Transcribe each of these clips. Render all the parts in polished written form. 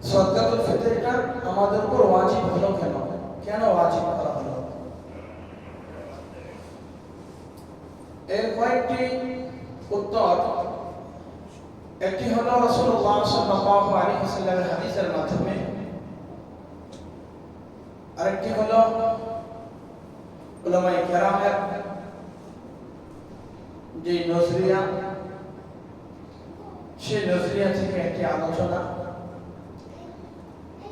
সদকাতুল ফিতরটা আমাদের উপর ওয়াজিব হলো কেন? কেন ওয়াজিব করা হলো? এর কয়েকটি উত্তর। একটি হলো রাসূলুল্লাহ সাল্লাল্লাহু আলাইহি ওয়াসাল্লামের হাদিসের মাধ্যমে, আরেকটি হলো উলামায়ে কেরামের যে নজরিয়া, সেই নজরিয়া থেকে একটি আলোচনা।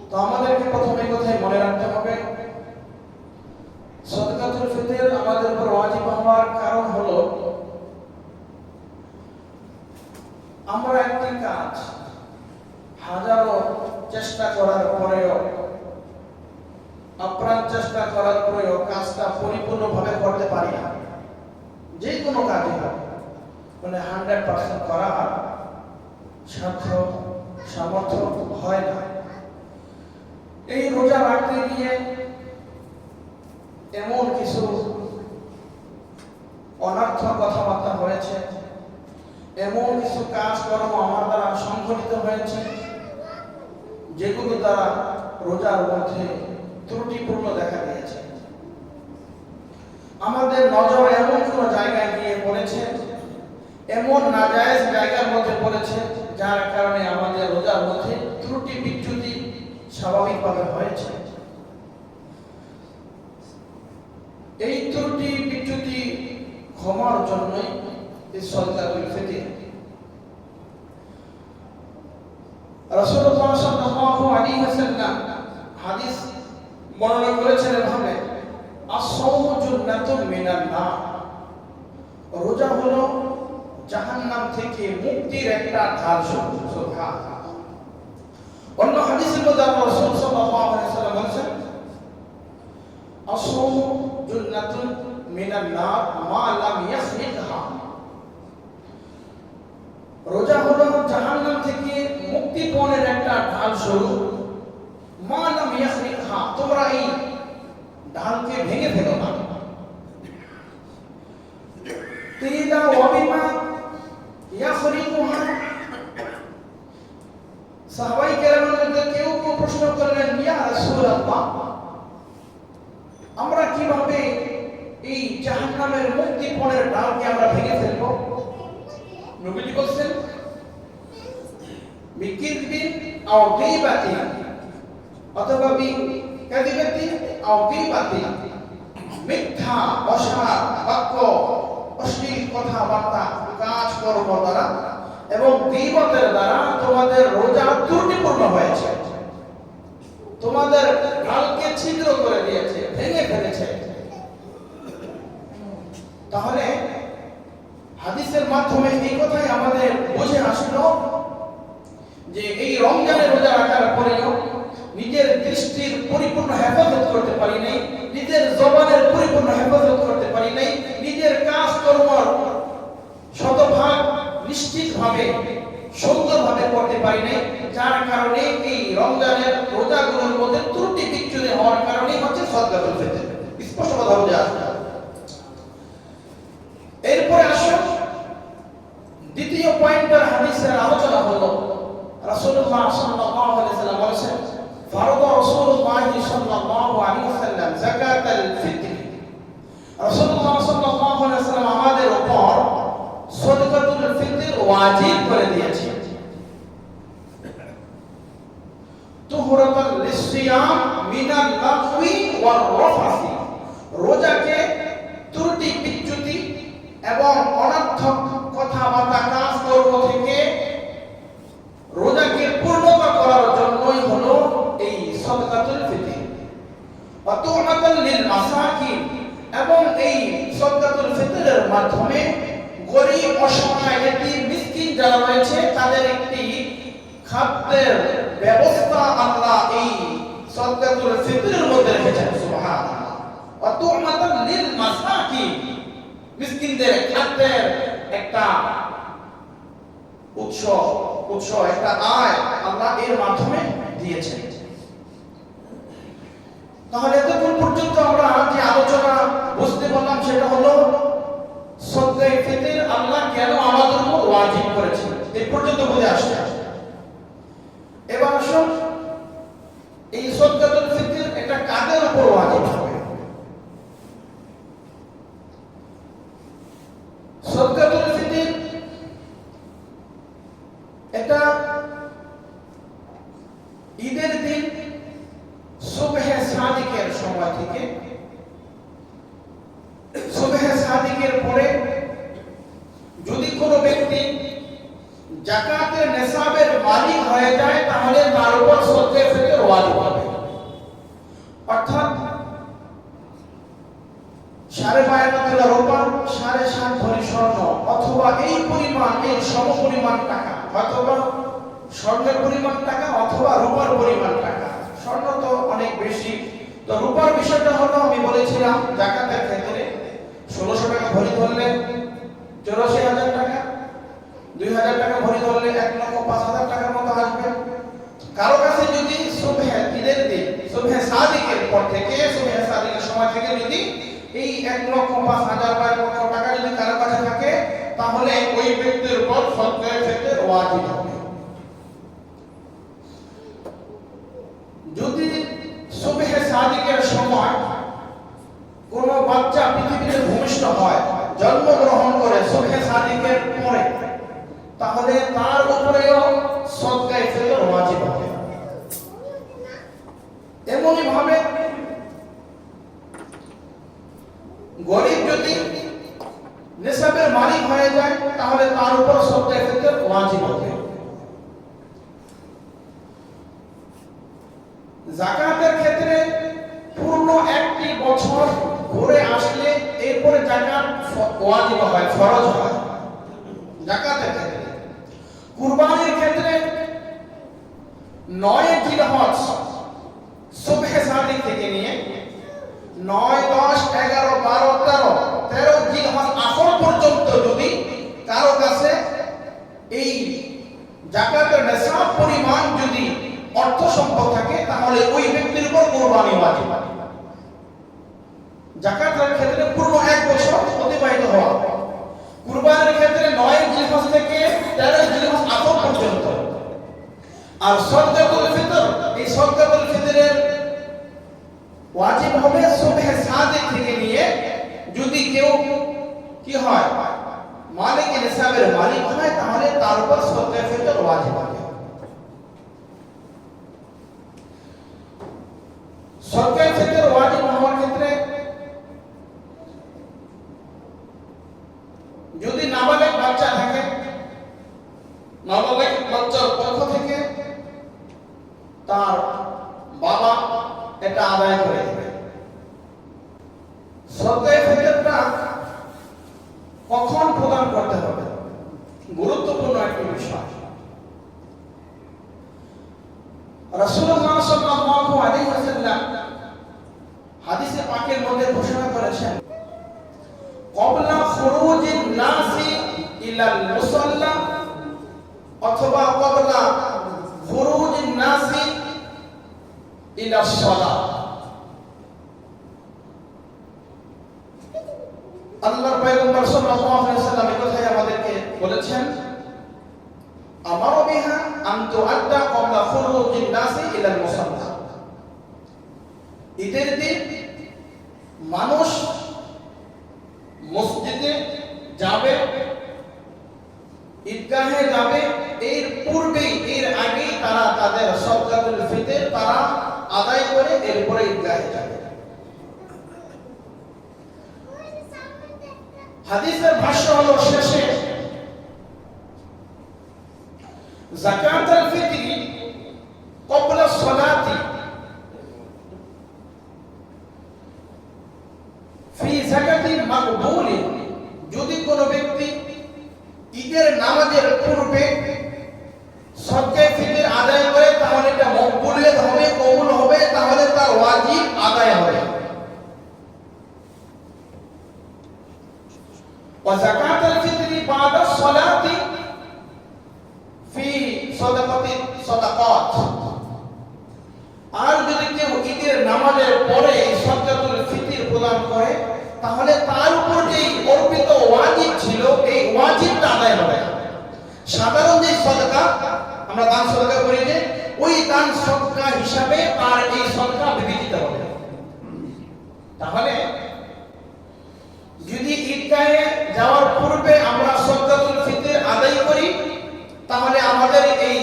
তো আমাদেরকে প্রথমে কোথায় মনে রাখতে হবে, সদকাতুল ফিতর আমাদের উপর ওয়াজিব হওয়ার কারণ হলো আমরা একটি কাজ হাজারো চেষ্টা করার পরেও, আপ্রাণ চেষ্টা করার পরেও কাজটা পরিপূর্ণভাবে করতে পারি না। যে কোনো কাজই হোক, মানে 100% করা সামর্থ্য হয় না। এই রোজা রাখতে গিয়ে এমন কিছু অনর্থক কথাবার্তা হয়েছে, এমন কিছু কাজকর্ম আমার দ্বারা সংঘটিত হয়েছে যেগুলো দ্বারা রোজার মধ্যে ত্রুটিপূর্ণ দেখা দিয়েছে। আমাদের নজর এমন কোন জায়গায় গিয়ে পড়েছে, এমন নাজায়েজ জায়গার মধ্যে পড়েছে, যার কারণে আমাদের রোজার মধ্যে ত্রুটি বিচ্যুতি স্বাভাবিকভাবে হয়েছে। এই ত্রুটি বিচ্যুতি ক্ষমার জন্যই এই সদকাতুল ফিতর। রাসূলুল্লাহ সাল্লাল্লাহু আলাইহি ওয়াসাল্লাম হাদিস বর্ণনা করেছেন এভাবে, আস-সাওমু জুন্নাতুন মিনান নার। রোজা হলো জাহান্নাম থেকে মুক্তির একটা ঢাল। সুবহানাল্লাহ। অন্য হাদিসের মধ্যে রাসূল সাল্লাল্লাহু আলাইহি ওয়াসাল্লাম বলেছেন, আস-সাওমু জুন্নাতুন মিনান নার মা লাম ইয়াখলিকহা। রোজা হলো জাহান্নাম থেকে মুক্তিপণের একটা ঢাল স্বরূপ। মা লাম ইয়াখলিকহা, তোমরা এই ঢালকে ভেঙে ফেলো না। তিলা ওয়া বিমা ইয়াখলিকুহা। সাহাবায়ে কেরামের মধ্যে কেউ কেউ প্রশ্ন করলেন, ইয়া রাসূলুল্লাহ, আমরা কিভাবে এই জাহান্নামের মুক্তিপণের ঢালকে আমরা ভেঙে ফেলবো? নবীজি বলেন, বিকিযবিন আও গীবাতিন, অথবা বিকাযিবাতিন আও গীবাতিন, মিথ্যা অসার বাক্য, অশ্লীল কথাবার্তা, কাজকর্ম দ্বারা এবং গীবতের দ্বারা তোমাদের রোজা ত্রুটিপূর্ণ হয়েছে, তোমাদের ঢালকে ছিদ্র করে দিয়েছে, ভেঙে ফেলেছে। তাহলে হাদিসের মাধ্যমে এই কথাই আমাদের বুঝে আসলো যে এই রমজানের রোজা রাখার পরেও নিজের দৃষ্টির পরিপূর্ণ হেফাজত করতে পারি নাই, নিজের জবানের পরিপূর্ণ হেফাজত করতে পারি নাই, নিজের কাজকর্মর শতভাগ নিশ্চিতভাবে সুন্দরভাবে করতে পারি নাই, যার কারণে এই রমজানের রোজাগুলোর মধ্যে ত্রুটি বিচ্যুতি হওয়ার কারণেই হচ্ছে সদকাতুল ফিতর। স্পষ্ট কথা বুঝে আসছে। এরপরে আসুন দ্বিতীয় পয়েন্টের হাদিসের আলোচনা হলো, রাসূলুল্লাহ সাল্লাল্লাহু আলাইহি ওয়াসাল্লাম বলেছেন, ফারদা রাসূলুল্লাহ সাল্লাল্লাহু আলাইহি ওয়াসাল্লাম যাকাতুল ফিতর। রাসূলুল্লাহ সাল্লাল্লাহু আলাইহি ওয়াসাল্লাম আমাদের উপর সদকাতুল ফিতর ওয়াজিব করে দিয়েছেন। তুহরাতাল লিসিয়াম মিনাল লাগwi ওয়ার রাফাসি। রোজাকে ত্রুটি বিচ্যুতি এবং অনর্থক কথাবার্তা কাজকর্ম থেকে রোজাকে পূর্ণতা করার জন্যই হলো এই সদকাতুল ফিতর। ওয়া তু'মাতাল লিল মাসাকিন, এবং এই সদকাতুল ফিতরের মাধ্যমে গরীব, অসহায়, এতিম, মিসকিন যারা রয়েছে তাদের একটি খাদ্যের ব্যবস্থা আল্লাহ এই সদকাতুল ফিতরের মধ্যে রেখেছেন। সুবহানাল্লাহ। ওয়া তু'মাতাল লিল মাসাকিন, মিসকিনদের খাদ্যের একটা উৎস, একটা আয় আল্লাহ এর মাধ্যমে দিয়েছেন। তাহলে এতক্ষণ পর্যন্ত আমরা যে আলোচনা বুঝতে পারলাম সেটা হলো সদকায়ে ফিতর আল্লাহ কেন আমাদের উপর ওয়াজিব করেছেন, এই পর্যন্ত বুঝে আসছে। এবার আসুন হয়ে যায় তাহলে তার উপর সদকায়ে ফিতর ওয়াজিব হবে। অর্থাৎ 12.5 তোলা রূপা, 7.5 ভরি স্বর্ণ, অথবা এই পরিমাণ, এই সমপরিমাণ টাকা, অথবা স্বর্ণের পরিমাণ টাকা অথবা রূপার পরিমাণ টাকা। স্বর্ণ তো অনেক বেশি, তো রূপার বিষয়টা হলো আমি বলেছিলাম যাকাতের ক্ষেত্রে 1600 টাকা ভরি ধরলে 84,000 টাকা, 2000 টাকা ভরি ধরলে 1,05,000 টাকার মতো আসবে। কারো কাছে যদি সুবহে ঈদের দিন, সুবহে সাদিকের পর থেকে, সুবহে সাদিকের সময় থেকে যদি এই 1,05,000 বা 1 লক্ষ টাকা যদি কারো কাছে থাকে, তাহলে ওই ব্যক্তির উপর সদকায়ে ফিতর ওয়াজিব হবে। যদি সুবহে সাদিকের সময় কোন বাচ্চা পৃথিবীতে ভূমিষ্ঠ হয়, জন্মগ্রহণ করে সুবহে সাদিকের পরে, তাহলে তার উপরেও সদকায়ে ফিতর ওয়াজিব হবে। এমনই ভাবে গরিব যদি নিসাবের মালিক হয়ে যায়, তাহলে তার উপর সদকায়ে ফিতর ওয়াজিব হবে। যাকাতের ক্ষেত্রে পূর্ণ একটি বছর ঘুরে আসলে এরপরে যাকাত ওয়াজিব হয়, ফরজ হয় যাকাতের ক্ষেত্রে। কুরবানির ক্ষেত্রে 9 জিলহজ সুবহে সাদিক থেকে নিয়ে 9, 10, 11, 12, 13 জিলহজ আসর পর্যন্ত যদি কারো কাছে এই যাকাতের নিসাব পরিমাণ যদি অর্থ সম্পদ থাকে, তাহলে ওই ব্যক্তির উপর কুরবানি ওয়াজিব। যাকাতের ক্ষেত্রে পূর্ণ 1 বছর অতিবাহিত হওয়া, কুরবানির ক্ষেত্রে 9 জিলহজ থেকে 13 জিলহজ আসর পর্যন্ত। আর সদকাতুল ফিতর, এই সদকাতুল ফিতরের ওয়াজিব হবে সুবহে সাদিক থেকে নিয়ে, যদি কেউ কি হয় মালিক নিসাবের মালিক হয়, তাহলে তার উপর সদকায়ে ফিতর ওয়াজিব হবে। সদকায়ে ফিতর ওয়াজিব হওয়ার ক্ষেত্রে যদি নাবালেগ বাচ্চা থাকে, নাবালেগ বাচ্চার পক্ষ থেকে তার বাবা এটা আদায় করে দেবে। সদকায়ে ফিতরটা কখন প্রদান করতে হবে, গুরুত্বপূর্ণ একটি বিষয়। রাসূলুল্লাহ সাল্লাল্লাহু আলাইহি ওয়াসাল্লাম হাদিসে পাকের মধ্যে ঘোষণা করেছেন, ক্বাবলা খুরুজিন নাসি ইলাল মুসাল্লা, অথবা ক্বাবলা খুরুজিন নাসি ইলাস সালাহ। আল্লাহর পয়গম্বর সাল্লাল্লাহু আলাইহি ওয়াসাল্লাম এই কথাই আমাদেরকে বলেছেন, আমারু বিহা আন তুআদ্দা ক্বাবলা খুরুজিন নাসি ইলাল মুসাল্লা। ঈদের দিন মানুষ মসজিদে যাবে, ঈদগাহে যাবে, এর পূর্বেই, এর আগেই তারা তাদের সদকাতুল ফিতর তারা আদায় করে এরপরে ঈদগাহে যাবে। হাদিসের ভাষ্য হলো শেষে, যাকাতুল ফিতর ক্বাবলা সালাতি ফি যাকাতি মাকবুলি, যদি কোনো ব্যক্তি ঈদের নামাজের পূর্বে সদকায়ে ফিতর আদায় করে, তাহলে এটা মকবুলিয়ত হবে, কবুল হবে, তাহলে তার ওয়াজিব আদায় হবে। ওয়া যাকাতুল ফিতর বাদা সালাতি ফি সাদাকাতি সাদাকাত, আর যদি কেউ ঈদের নামাজের পরে সদকাতুল ফিতর প্রদান করে, তাহলে তার উপর যে অর্পিত ওয়াজিব ছিল, এই ওয়াজিবটা আদায় হবে। সাধারণ যে সদকা আমরা দান সদকা করি, যে ওই দান সদকা হিসাবে তার এই সদকা বিবেচিত হবে। তাহলে যদি ঈদগাহে যাওয়ার পূর্বে আমরা সদকাতুল ফিতর আদায় করি, তাহলে আমাদের এই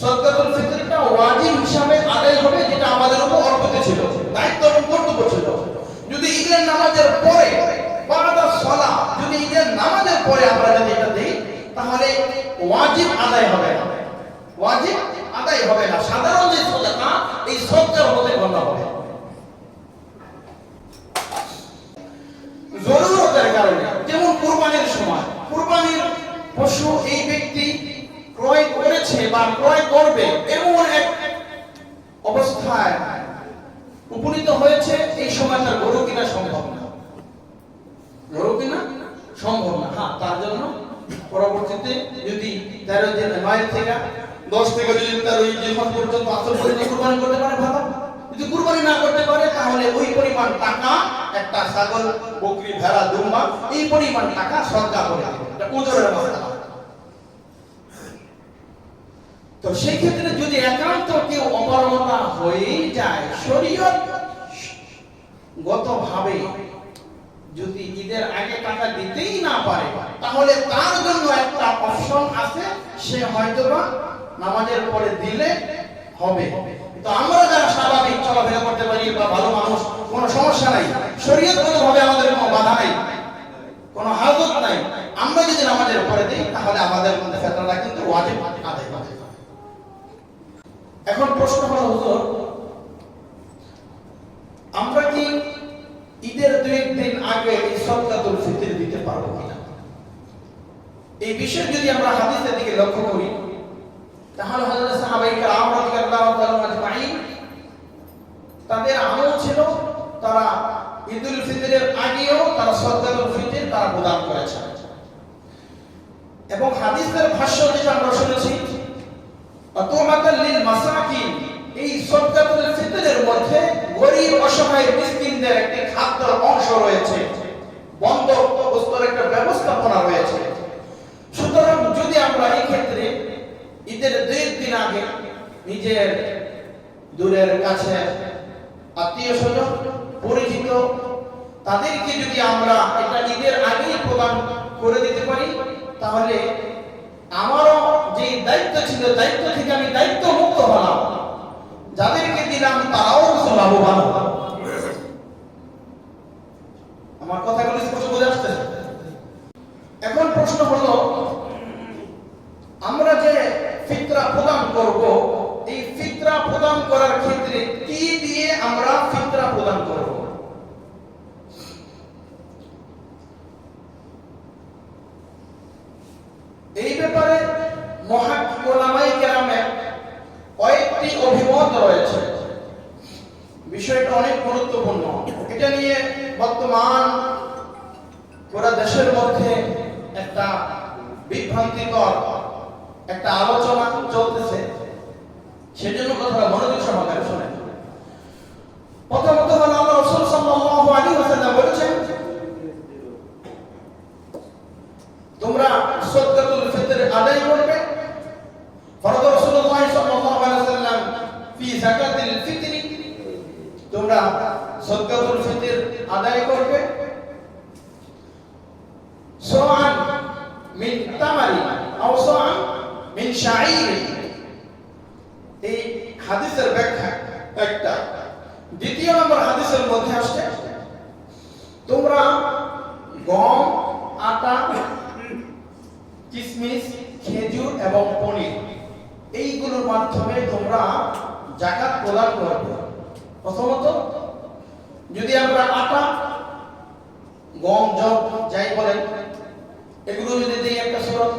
সদকাতুল ফিতরটা ওয়াজিব হিসাবে আদায় হবে, যেটা আমাদের উপর অর্পিত ছিল, দায়িত্ব এবং কর্তব্য ছিল। যদি ঈদের নামাজের পরে বাদা সালাহ, যদি ঈদের নামাজের পরে আমরা যদি এটা দেই, তাহলে ওয়াজিব আদায় হবে না, করবে এমন এক অবস্থায় উপনীত হয়েছে, এই সময় তার গরু কিনা সম্ভব না। গরু কিনা সম্ভব না। হ্যাঁ, তার জন্য পরবর্তীতে যদি 13 দিন 9 থেকে 10 থেকে যদি তার ওই জীবন পর্যন্ত আসল পরিমাণ কুরবানি করতে পারে ভালো। যদি কুরবানি না করতে পারে তাহলে ওই পরিমাণ টাকা একটা ছাগল, বকরি, ভেড়া, দুম্বা এই পরিমাণ টাকা সদকা করে দেবে। এটা ওজনের মাসলা। তো সেই ক্ষেত্রে যদি একান্ত কেউ অপারগতা হয়ে যায়, শরীয়ত গতভাবে যদি ঈদের আগে টাকা দিতেই না পারে, তাহলে তার জন্য একটা অপশন আছে, সে হয়তোবা নামাজের পরে দিলে হবে। তো আমরা যারা স্বাভাবিক চলাফেরা করতে পারি বা ভালো মানুষ, কোনো সমস্যা নাই, শরীয়তগতভাবে আমাদের কোনো বাধা নাই, কোনো হাজত নাই, আমরা যদি নামাজের পরে দিই তাহলে আমাদের মধ্যে ফিতরাটা কিন্তু ওয়াজিব আদায় হবে। এখন প্রশ্ন হলো, হুজুর আমরা কি ঈদের 2 দিন আগে এই সদকাতুল ফিতর দিতে পারবো কিনা? এই বিষয়ে যদি আমরা হাদিসের দিকে লক্ষ্য করি তাহলে হযরত সাহাবায়ে কেরাম রাদিয়াল্লাহু তাআলা আজমাইন তাদের আমল ছিল, তারা ঈদুল ফিতরের আগেও তারা সদকাতুল ফিতর তারা প্রদান করেছেন। এবং হাদিসের ভাষ্য যেটা আমরা শুনেছি, আতুমাতাল লিল মাসাকিন, এই সদকাতুল ফিতরের মধ্যে গরীব অসহায় মিসকিনদের একটি খাদ্যের অংশ রয়েছে, বন্দোবস্তের একটা ব্যবস্থাপনা রয়েছে। সুতরাং যদি আমরা এই ক্ষেত্রে ঈদের 2 দিন আগে নিজের দূরের কাছে আত্মীয়-স্বজন, পরিচিত তাদেরকে যদি আমরা এটা ঈদের আগেই প্রদান করে দিতে পারি, তাহলে আমারও যে দায়িত্ব ছিল, দায়িত্ব থেকে আমি দায়িত্ব মুক্ত হলাম, যাদেরকে দিলাম তারাও কিছু লাভবান হবে। আমার কথাগুলো স্পষ্ট বোঝা যাচ্ছে? এখন প্রশ্ন হলো, আমরা যে ফিতরা প্রদান করব, এই ফিতরা প্রদান করার ক্ষেত্রে কি দিয়ে আমরা ফিতরা প্রদান করব? এই ব্যাপারে মুহাদ্দিস উলামায়ে কেরামের কয়েকটি অভিমত রয়েছে। বিষয়টা অনেক গুরুত্বপূর্ণ। এটা নিয়ে বর্তমান পুরো দেশের মধ্যে একটা বিভ্রান্তিকর একটা আলোচনা চলতেছে, সেজন্য কথাটা মনোযোগ সহকারে শুনেন। প্রথমত হলো আল্লাহ রাসূল সাল্লাল্লাহু আলাইহি ওয়াসাল্লাম বলেছেন, তোমরা সদকাতুল ফিতর আদায় করবে। ফরদ রাসূলুল্লাহ সাল্লাল্লাহু আলাইহি ওয়াসাল্লাম ফি যাকাতিল ফিতর, তোমরা সদকাতুল ফিতর আদায় করবে সাআন মিন তামারি আও সাআন মিন শাঈর। এই হাদিসের ব্যাখ্যা একটা। দ্বিতীয় নম্বর হাদিসের মধ্যে আসছে, তোমরা গম, আটা, কিশমিশ, খেজুর এবং পনির এইগুলোর মাধ্যমে তোমরা যাকাত প্রদান করবে। প্রথমত যদি আমরা আটা, গম, জব যাই বলেন এগুলো যদি দিই একটা সূরত,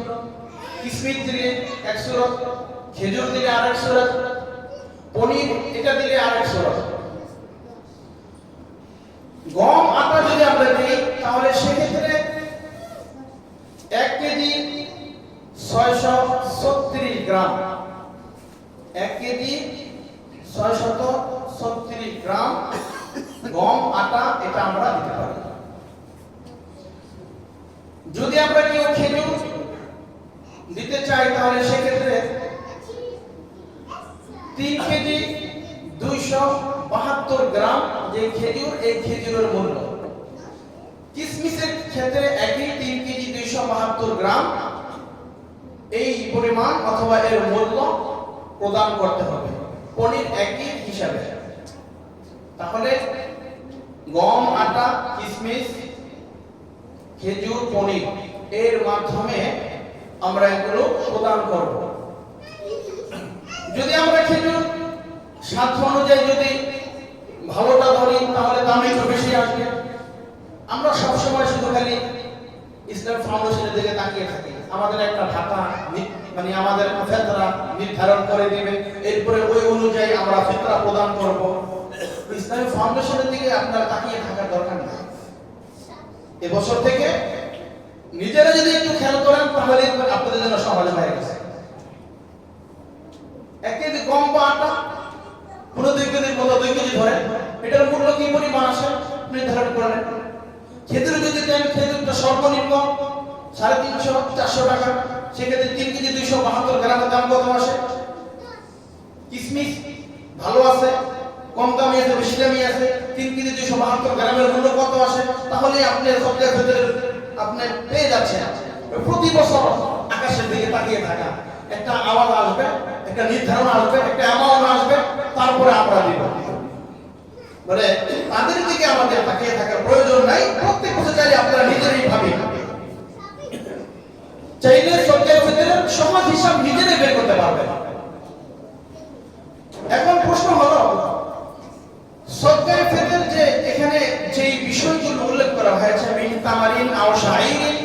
কিশমিশ দিলে এক সূরত, খেজুর দিলে আরেক সূরত, পনির এটা দিলে আরেক সূরত। গম, আটা যদি আমরা দিই তাহলে সেক্ষেত্রে 1 কেজি 636 গ্রাম, 1 কেজি 636 গ্রাম গম, আটা এটা আমরা দিতে পারি। যদি আমরা কেউ খেজুর দিতে চাই তাহলে সেক্ষেত্রে 3 কেজি 272 গ্রাম যে খেজুর, এই খেজুরের মূল্য। কিশমিশের ক্ষেত্রে একই 3 কেজি 272 গ্রাম এই পরিমাণ অথবা এর মূল্য প্রদান করতে হবে। পনির একই হিসাবে। তাহলে গম, আটা, কিশমিশ, খেজুর, পনির এর মাধ্যমে আমরা এগুলো প্রদান করব। যদি আমরা খেজুর সাধ্য অনুযায়ী যদি ভালোটা ধরি তাহলে দাম একটু বেশি আসবে। আমরা সবসময় শুধু খালি ইসলাম ফাউন্ডেশনের দিকে তাকিয়ে থাকি, আমাদের একটা ভাতা মানে আমাদের ফিতরা নির্ধারণ করে দিবে, এরপরে ওই অনুযায়ী আমরা ফিতরা প্রদান করব। ইসলামী ফাউন্ডেশনের দিকে আপনার তাকিয়ে থাকার দরকার নেই। এবছর থেকে নিজেরা যদি একটু খেয়াল করেন তাহলে আপনাদের জন্য সহজ হয়ে গেছে। 1 কেজি গম বা আটা, 2 কেজির মতো 2 কেজি ধরে, এটার মূল্য কি পরিমাণ আসে নির্ধারণ করেন। খেজুর যদি দেন, খেজুরটা সর্বনিম্ন 350-400 টাকা, সেক্ষেত্রে 3 কেজি 272 গ্রামের দাম কত আসে? কিশমিশ ভালো আছে, কম দামি আছে, বেশি দামি আছে, 3 কেজি 272 গ্রামের মূল্য কত আসে? তাহলে আপনি সবচেয়ে ভেতরে আপনি পেয়ে যাচ্ছেন। প্রতি বছর আকাশের দিকে তাকিয়ে থাকা, একটা আওয়াজ আসবে, একটা নির্ধারণ আসবে, একটা অ্যামাউন্ট আসবে, তারপরে আমরা দিব। মানে তাদের দিকে আমাদের তাকিয়ে থাকার প্রয়োজন নাই। প্রত্যেক বছর চাইলে আপনারা নিজেরাই ভাবেন, চাইলে সবচেয়ে ভেতরে সমাজ হিসাব নিজেরাই বের করতে পারবেন। এখন প্রশ্ন হলো, সদকায়ে ফিতর যে এখানে যে বিষয়গুলো উল্লেখ করা হয়েছে, মিন তামারিন আও শাইরিন,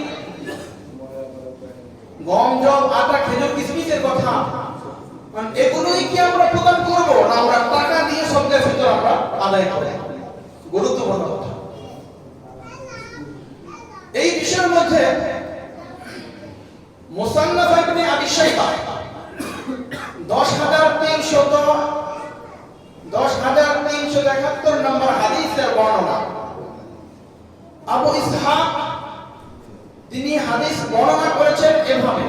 গম, জব, আটা, খেজুর, কিশমিশের কথা, মানে এগুলোই কি আমরা প্রদান করব, না আমরা টাকা দিয়ে সদকায়ে ফিতর আমরা আদায় করব? গুরুত্বপূর্ণ কথা। এই বিষয়ের মধ্যে মুসান্নাফ ইবনে আবি শাইবা 10,371 নম্বর হাদিসের বর্ণনা। আবু ইসহাক তিনি হাদিস বর্ণনা করেছেন এভাবে।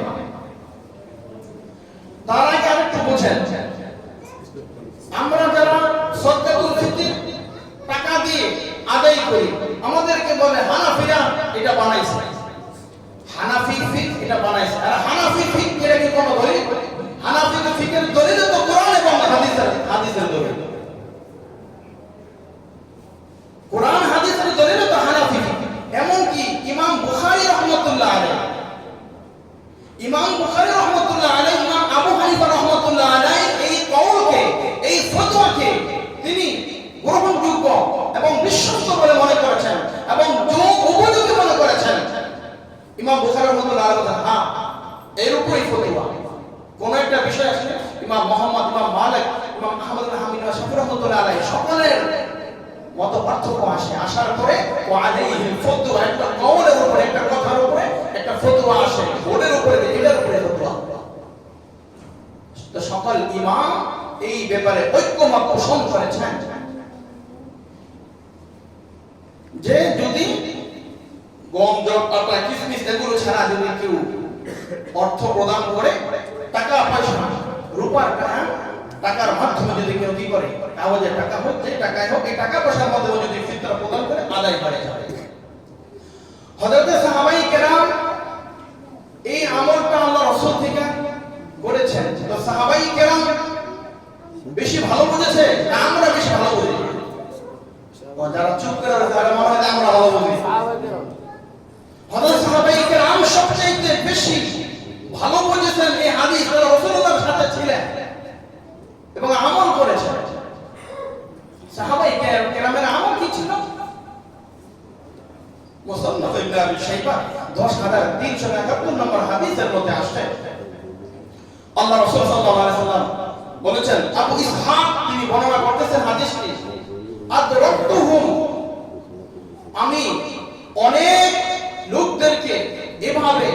তার আগে আরেকটু বুঝেন, আমরা যারা সদকাতুল ফিতর টাকা দিয়ে আদায় করি, আমাদেরকে বলে হানাফিরা এটা বানাইছে, হানাফি ফিক এটা বানাইছে। আর হানাফি ফিক এটা কি কোনো দলিল? হানাফি ফিকের দলিল তো কোরআন এবং হাদিসের দলিল। কোরআন হাদিসের দলিল তো হানাফি ফিক। এমন কি ইমাম বুখারী রাহমাতুল্লাহ আলাইহি, ইমাম আবু হানিফা রাহমাতুল্লাহ আলাইহি এই কওলকে, এই ফতোয়াকে তিনি গ্রহণযোগ্য এবং বিশ্বস্ত বলে মনে করেছেন এবং উপযোগী মনে করেছেন। ইমাম বুখারী রাহমাতুল্লাহ আলাইহি বলেন, হ্যাঁ এর উপরই ফতোয়া। কোন একটা বিষয় আসলে ইমাম মুহাম্মদ, ইমাম মালিক, ইমাম আহমদ ইবনে হাম্বল, শাফিঈ রাহমাতুল্লাহ আলাইহি সকলের মত পার্থক্য আসার পরে ওয়ালাইহি ফতোয়া, একটা কওলের উপরে, একটা কথার উপরে একটা ফতোয়া আসে, ওদের উপরে, এটার উপরে ফতোয়া। তো সকল ইমাম এই ব্যাপারে ঐক্যমত পোষণ করেছেন যে যদি গম, জব, আটা, কিশমিশ এগুলো ছাড়া যদি কেউ অর্থ প্রদান করে, টাকা পয়সা, রূপার টাকার মাধ্যমে যদি কেউ কি করে, কাগজের টাকা হোক, যে টাকায় হোক, এই টাকা পয়সার মাধ্যমে যদি ফিতরা প্রদান করে, আদায় হয়ে যাবে। হযরত সাহাবায়ে কেরাম এই আমলটা আল্লাহ রাসূল থেকে করেছেন। তো সাহাবায়ে কেরাম বেশি ভালো বুঝেছে না আমরা বেশি ভালো বুঝি? যারা চুপ করে আছে তারা মনে হয় আমরা ভালো বুঝি। হযরত সাহাবায়ে কেরাম সবচেয়ে বেশি ভালো বুঝেছেন এই হাদিস, যারা রাসূলুল্লাহর সাথে ছিলেন এবং আমল করেছেন। সাহাবায়ে কেরামের আমল কি ছিল? মুসান্নাফ ইবনে আবি শাইবা 10,371 নম্বর হাদিসের মধ্যে আসছে, আল্লাহ রাসূল সাল্লাল্লাহু আলাইহি ওয়াসাল্লাম বলেছেন, আবু ইসহাক তিনি বর্ণনা করতেছেন হাদিসটি, আদরাতুহুম, আমি অনেক লোকদেরকে এভাবে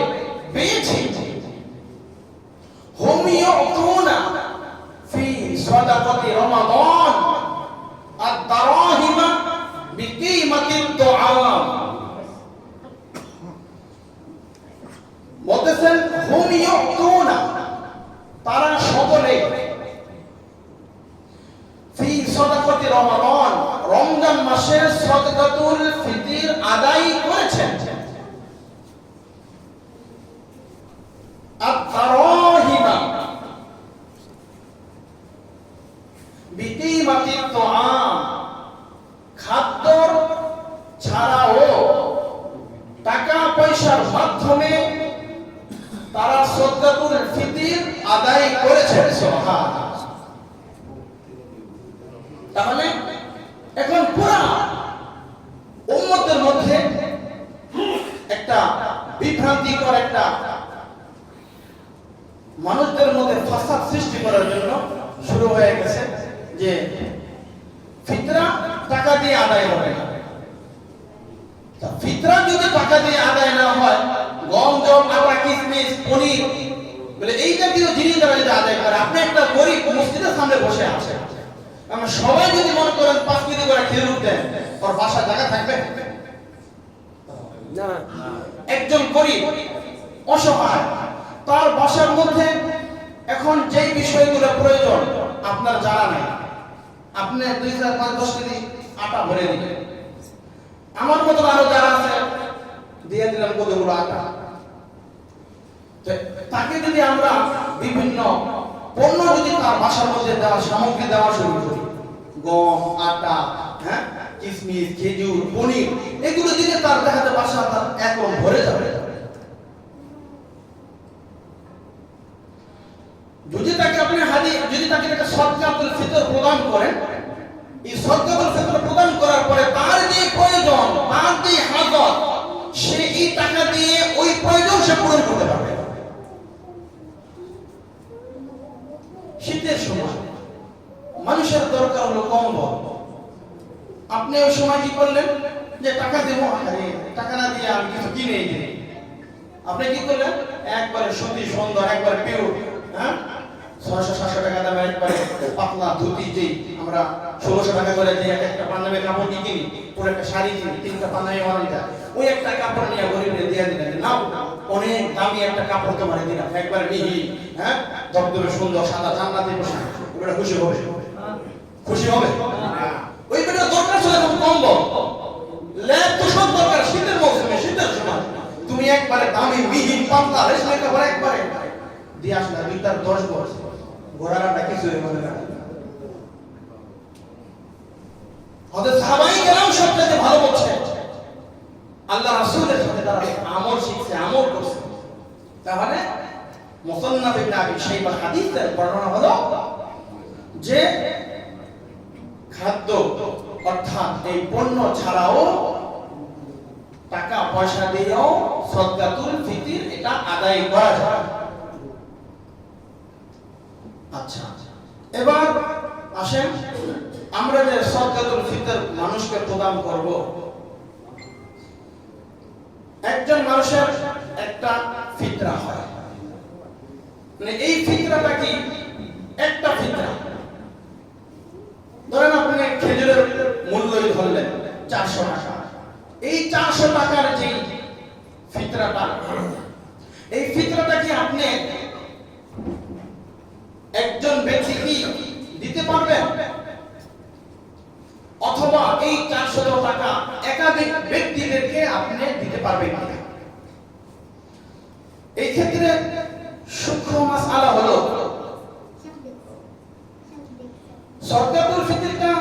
পেয়েছি, হুম ইউতুনা ফি সাদাকাতি রমাদান আদ-দারাহিমা বিকিমাতিদ দুআম, বলতেছেন হুম ইউতুনা, তারা সকলে ফি সাদাকাতি রমাদান, রমজান মাসের সাদাকাতুল ফিতর আদায় করেছেন, আদ-দারাহিমা বিকিমাতিদ দুআম, খাদ্য ছাড়াও টাকা পয়সার মাধ্যমে তারা সাদাকাতুল ফিতর আদায় করেছেন। সুবহানাল্লাহ। তাহলে এখন পুরা উম্মতের মধ্যে একটা বিভ্রান্তিকর একটা শুরু হয়ে গেছে যে ফিতরা টাকা দিয়ে আদায় হবে না। ফিতরা যদি টাকা দিয়ে আদায় না হয়, গম জব আটা কিশমিশ পনির বলে এই জাতীয় জিনিস দ্বারা যদি আদায় করে, আপনি একটা গরিব মসজিদের সামনে বসে আছে, আমরা সবাই যদি মনে করেন 5 কেজি করে খেজুর দেন, ওর বাসা জায়গা থাকবে না। একজন গরিব অসহায়, তার বাসার মধ্যে এখন যেই বিষয়গুলো প্রয়োজন আপনার জানা নাই, আপনি 2, 4, 5, 10 কেজি আটা ভরে দিবেন, আমার মতো আরো যারা আছে দিয়ে দিলাম কতগুলো আটা। তাকে যদি আমরা বিভিন্ন পণ্য যদি তার বাসার মধ্যে দেওয়া সামগ্রী দেওয়া শুরু করি, গম আটা, হ্যাঁ, কিশমিশ খেজুর পনির, এগুলো দিলে তার দেখাতে বাসা তার একদম ভরে যাবে। যদি তাকে আপনি যদি তাকে একটা সদকাতুল ফিতর প্রদান করেন, এই সদকাতুল ফিতর প্রদান করার পরে তার যে প্রয়োজন, তার যে হাজত, সে এই টাকা দিয়ে ওই প্রয়োজন সে পূরণ করতে পারবে। শীতের সময় মানুষের দরকার হলো কম্বল, আপনি ওই সময় কি করলেন যে টাকা দেবো, আরে টাকা না দিয়ে আমি কিছু কিনে দিই, আপনি কি করলেন একবারে সুতি সুন্দর একবারে পিওর, হ্যাঁ, 600-700 টাকা দামের একবারে পাতলা ধুতি, যেই আমরা 1600 টাকা করে যে একটা পাঞ্জাবি কাপড় কিনি, পুরো একটা শাড়ি কিনি, 3টা পাঞ্জাবি বানাইটা, ওই একটা কাপড় নিয়ে গরিবদের দিয়ে দিলেন, না অনেক দামি একটা কাপড় তোমার দিলাম একবারে মিহি, হ্যাঁ, দবদবে সুন্দর সাদা জান্নাতি পোশাক, ওটা খুশি হবে? খুশি হবে? ওই বেটা দরকার ছিল এখন কম্বল, ল্যাব তো সব দরকার শীতের মৌসুমে, শীতের সময় তুমি একবারে দামি মিহি পাতলা রেশমি কাপড় একবারে দিয়ে আসলে 2-10 বছর ঘোড়াটা কিছু মনে না। হযরত সাহাবায়ে কেরাম সবচেয়ে ভালো বলছে, আল্লাহ রাসূলের সাথে তারা আমল শিখছে, আমল করছে। তাহলে মুসান্নাফ ইবনে আবি শাইবা হাদিসের বর্ণনা হলো যে খাদ্য অর্থাৎ এই পণ্য ছাড়াও টাকা পয়সা দিয়েও সদকাতুল ফিতর এটা আদায় করা যায়। আচ্ছা, এবার আসেন আমরা যে সদকাতুল ফিতর মানুষকে প্রদান করব, একজন মানুষের একটা ফিতরা হয়, মানে এই ফিতরাটা কি একটা ফিতরা, ধরেন আপনি খেজুরের মূল্যই ধরলেন 400 টাকা, এই 400 টাকার যে ফিতরাটা, এই ফিতরাটা কি আপনি একজন ব্যক্তিকে দিতে পারবেন, অথবা এই 400 টাকা একাধিক ব্যক্তিদেরকে আপনি দিতে পারবেন কিনা? এই ক্ষেত্রে সূক্ষ্ম মাসআলা হলো সদকাতুল ফিতরটা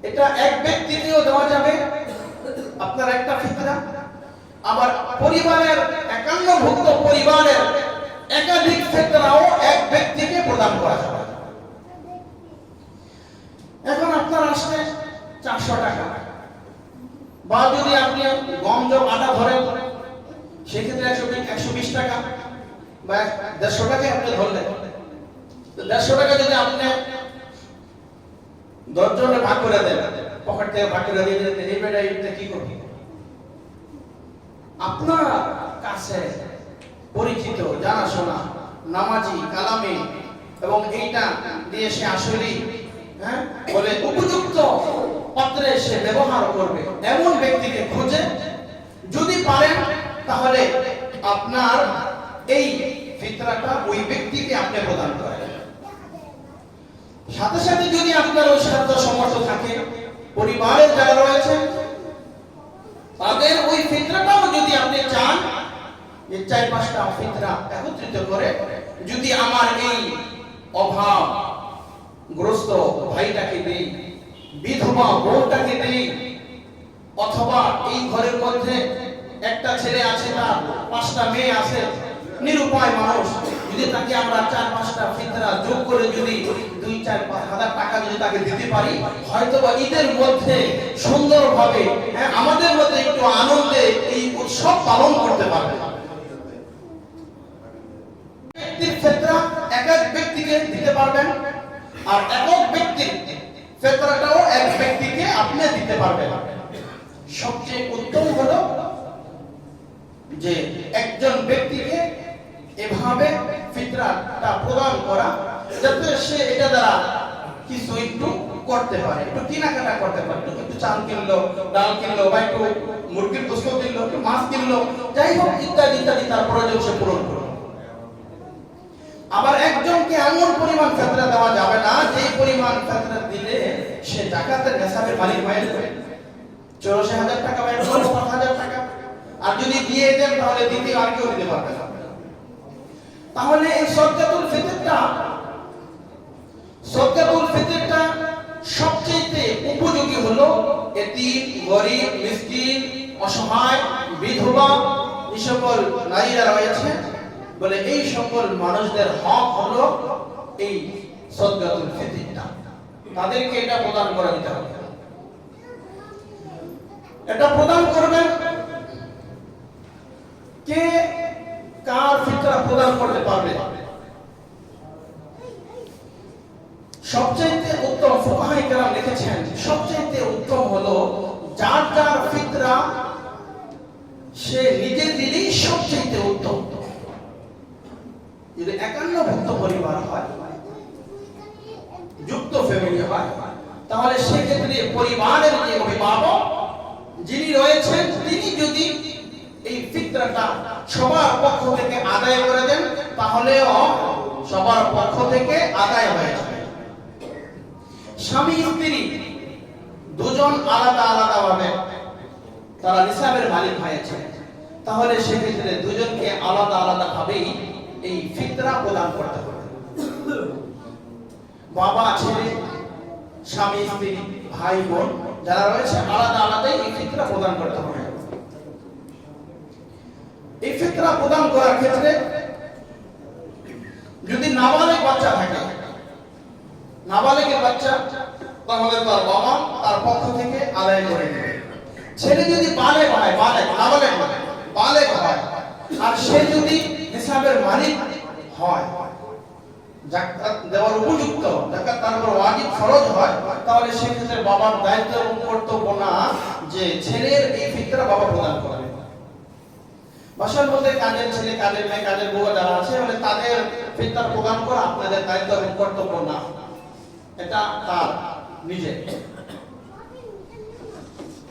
এটা এক ব্যক্তিকেও দেওয়া যাবে, আপনার একটা ফিতরা, আবার পরিবারের 51ভুক্ত পরিবারের একাধিক ফিতরাও এক ব্যক্তিকে প্রদান করা যাবে। এখন আপনার আসছে 400 টাকা, বা যদি আপনি গম জব আটা ধরেন সেক্ষেত্রে 120 টাকা বা 150 টাকা আপনি ধরলেন, 150 টাকা যদি আপনি 10 জনে ভাগ করে দেন, পকেট থেকে ভাগ করে দিয়ে দিলেন, এই বেটা এটা কি করবে? আপনার কাছে পরিচিত জানাশোনা নামাজি কালামে এবং এইটা দিয়ে সে আসলে, হ্যাঁ, বলে উপযুক্ত পাত্রে সে ব্যবহার করবে এমন ব্যক্তিকে খুঁজে যদি পারেন, তাহলে আপনার এই ফিতরাটা ওই ব্যক্তিকে আপনি প্রদান করেন। সাথে সাথে যদি আপনার ওই সাধ্য সামর্থ্য থাকে, পরিবারের যারা রয়েছে তাদের ওই ফিতরাটাও যদি আপনি চান যে 4-5টা ফিতরা একত্রিত করে যদি আমার এই অভাব গ্রস্ত ভাইটাকে দেই, বিধবা বউটাকে দেই, অথবা এই ঘরের মধ্যে একটা ছেলে আছে, তার 5টা মেয়ে আছে, নিরুপায় মানুষ, যদি তাকে আমরা 4-5টা ফিতরা যোগ করে যদি 2-4 হাজার টাকা যদি তাকে দিতে পারি, হয়তোবা ঈদের মধ্যে সুন্দরভাবে, হ্যাঁ, আমাদের মধ্যে একটু আনন্দে এই উৎসব পালন করতে পারবে। ব্যক্তির ফিতরা এক এক ব্যক্তিকে আর একক ব্যক্তি ফিতরাটাও এক ব্যক্তিকে আপনি দিতে পারবেন। সবচেয়ে উত্তম হলো যে একজন ব্যক্তিকে এভাবে ফিতরাটা প্রদান করা, যাতে সে এটা দ্বারা কিছু একটু করতে পারে, একটু কেনাকাটা করতে পারে, একটু চাল কিনলো, ডাল কিনলো, বা একটু মুরগির গোশত কিনলো, একটু মাছ কিনলো, যাই হোক ইত্যাদি ইত্যাদি তার প্রয়োজন সে পূরণ করলো। আবার একজনকে এমন পরিমাণ ফিতরা দেওয়া যাবে না যে পরিমাণ ফিতরা দিলে সে যাকাতের নিসাবের মালিক হয়ে যাবে। 84,000 টাকা বা 5,000 টাকা, আর যদি দিয়ে দেন তাহলে দ্বিতীয় আর কেউ দিতে পারবে না। তাহলে এই সদকাতুল ফিতরটা সবচেয়ে উপযোগী হলো এতিম, গরিব, মিসকিন, অসহায়, বিধবা, এই সকল নারীরা রয়েছে বলে এই সকল মানুষদের হক হলো এই সদকাতুল ফিতরটা, তাদেরকে এটা প্রদান করে দিতে হবে। এটা প্রদান করবেন কে, কার ফিতরা প্রদান করতে পারবে? সবচেয়ে উত্তম ফুকাহায়ে কেরাম লিখেছেন, সবচেয়ে উত্তম হলো যার যার ফিতরা সে নিজে দিলেই সবচেয়ে উত্তম। যদি একান্নভুক্ত পরিবার হয়, যুক্ত ফ্যামিলি হয়, তাহলে সেক্ষেত্রে পরিবারের যে অভিভাবক যিনি রয়েছেন তিনি যদি এই ফিতরাটা সবার পক্ষ থেকে আদায় করে দেন, তাহলেও সবার পক্ষ থেকে আদায় হয়ে যাবে। স্বামী স্ত্রী দুজন আলাদা আলাদা ভাবে তারা নিসাবের মালিক হয়েছে, তাহলে সেক্ষেত্রে দুজনকে আলাদা আলাদা ভাবেই এই ফিতরা প্রদান করতে হবে। বাবা ছেলে, স্বামী স্ত্রী, ভাই বোন যারা রয়েছে আলাদা আলাদাই এই ফিতরা প্রদান করতে হবে। এই ফিতরা প্রদান করার ক্ষেত্রে যদি নাবালেগ বাচ্চা থাকে, নাবালেগের বাচ্চা, তাহলে তার বাবা তার পক্ষ থেকে আদায় করে নেবে। ছেলে যদি বালেগ হয়, বালেগ হয়, আর সে যদি নিসাবের মালিক হয়, যাকাত দেওয়ার উপযুক্ত, যাকাত তার উপর ওয়াজিব ফরজ হয়, তাহলে সেক্ষেত্রে বাবার দায়িত্ব এবং কর্তব্য না যে ছেলের এই ফিতরা বাবা প্রদান করবে। বাসার মধ্যে কাজের ছেলে, কাজের মেয়ে, কাজের বউ যারা আছে মানে তাদের ফিতরা প্রদান করা আপনাদের দায়িত্ব এবং কর্তব্য না, এটা তার নিজের।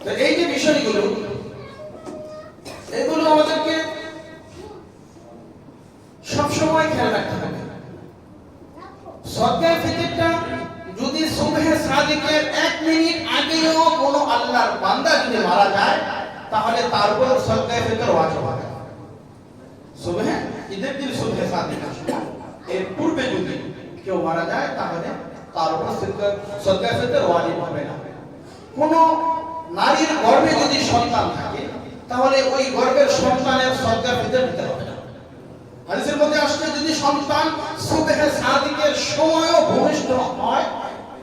তো এই যে বিষয়গুলো, এগুলো আমাদেরকে সবসময় খেয়াল রাখতে হবে। সদকায়ে ফিতরটা যদি সুবহে সাদিকের 1 মিনিট আগেও কোনো আল্লাহর বান্দা যদি মারা যায়, তাহলে তার উপর সদকায়ে ফিতর ওয়াজিব হবে। সুবহে ঈদের দিন সুবহে সাদিকের এর পূর্বে যদি কেউ মারা যায়, তাহলে তার উপর সদকায়ে ফিতর ওয়াজিব হবে না। কোনো নারীর গর্ভে যদি সন্তান থাকে, তাহলে ওই গর্ভের সন্তানের সদকায়ে ফিতর দিতে হবে না। হাদিসের মধ্যে আসছে যদি সন্তান সুবহে সাদিকের সময়ও ভূমিষ্ঠ হয়,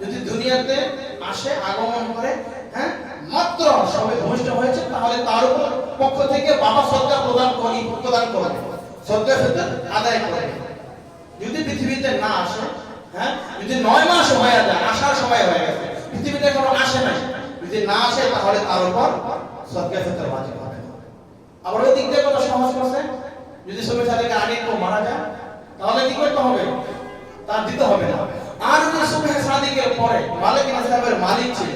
যদি দুনিয়াতে আসে, আগমন করে, মাত্র সবে ভূমিষ্ঠ হয়েছে, তাহলে তার উপর পক্ষ থেকে বাবা সদকা প্রদান করে সদকায়ে ফিতর আদায় করে। যদি পৃথিবীতে না আসে, যদি 9 মাস হয়ে যায়, আসার সময় হয়ে গেছে, পৃথিবীতে এখনো আসে নাই, যদি না আসে তাহলে তার উপর সদকায়ে ফিতর ওয়াজিব হবে। আবার ওই দিক দিয়ে কত সহজ আছে, যদি সুবহে সাদিকের আগে কেউ মারা যায়, তাহলে কি করতে হবে? তার দিতে হবে না। আর যদি সুবহে সাদিকের পরে মালিক নিসাবের মালিক ছিল,